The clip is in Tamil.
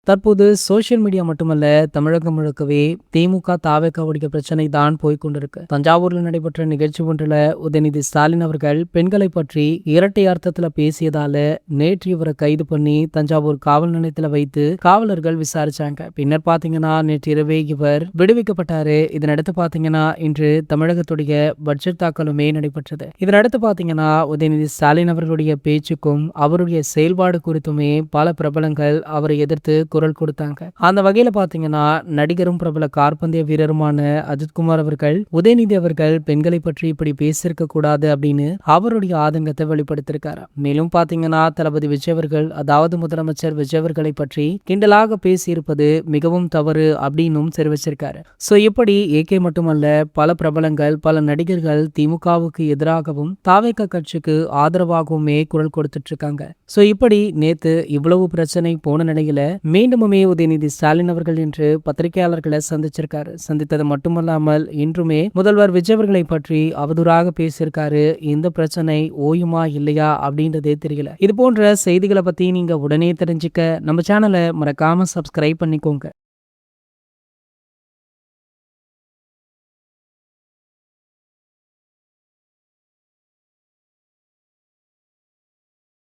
தற்போது சோசியல் மீடியா மட்டுமல்ல, தமிழகம் முழுக்கவே திமுக தாவேகாவுடைய பிரச்சனை தான் போய்கொண்டிருக்கு. தஞ்சாவூர்ல நடைபெற்ற நிகழ்ச்சி ஒன்றில் உதயநிதி ஸ்டாலின் அவர்கள் பெண்களை பற்றி இரட்டை அர்த்தத்துல பேசியதால நேற்று இவரை கைது பண்ணி தஞ்சாவூர் காவல் நிலையத்துல வைத்து காவலர்கள் விசாரிச்சாங்க. பின்னர் பாத்தீங்கன்னா நேற்று இரவே இவர் விடுவிக்கப்பட்டாரு. இதனடுத்து பாத்தீங்கன்னா இன்று தமிழகத்துடைய பட்ஜெட் தாக்கலுமே நடைபெற்றது. இதனடுத்து பாத்தீங்கன்னா உதயநிதி ஸ்டாலின் அவர்களுடைய பேச்சுக்கும் அவருடைய செயல்பாடு குறித்துமே பல பிரபலங்கள் அவரை எதிர்த்து குரல் கொடுத்தாங்க. அந்த வகையில பாத்தீங்கன்னா நடிகரும் பிரபல காற்பந்தய வீரருமான அஜித்குமார் அவர்கள் உதயநிதி அவர்கள் பெண்களை பற்றி இப்படி பேசியிருக்க கூடாது அப்படின்னு அவருடைய ஆதங்கத்தை வெளிப்படுத்திருக்காரு. மேலும் பாத்தீங்கன்னா தளபதி விஜய் அவர்கள், அதாவது முதலமைச்சர் விஜய் அவர்களை பற்றி கிண்டலாக பேசியிருப்பது மிகவும் தவறு அப்படின்னும் தெரிவிச்சிருக்காரு. சோ இப்படி ஏகே மட்டுமல்ல, பல பிரபலங்கள் பல நடிகர்கள் திமுகவுக்கு எதிராகவும் தாவேகா கட்சிக்கு ஆதரவாகவுமே குரல் கொடுத்துட்டு இருக்காங்க. சோ இப்படி நேத்து இவ்வளவு பிரச்சனை போன நிலையில மீண்டுமே உதயநிதி ஸ்டாலின் அவர்கள் இன்று பத்திரிகையாளர்களை சந்திச்சிருக்காரு. சந்தித்தது மட்டுமல்லாமல் இன்றுமே முதல்வர் விஜய் அவர்களை பற்றி அவதூறாக பேசியிருக்காரு. இந்த பிரச்சனை ஓயுமா இல்லையா அப்படின்றதே தெரியல. இது போன்ற செய்திகளை பத்தி நீங்க உடனே தெரிஞ்சுக்க நம்ம சேனலை மறக்காம சப்ஸ்கிரைப் பண்ணிக்கோங்க.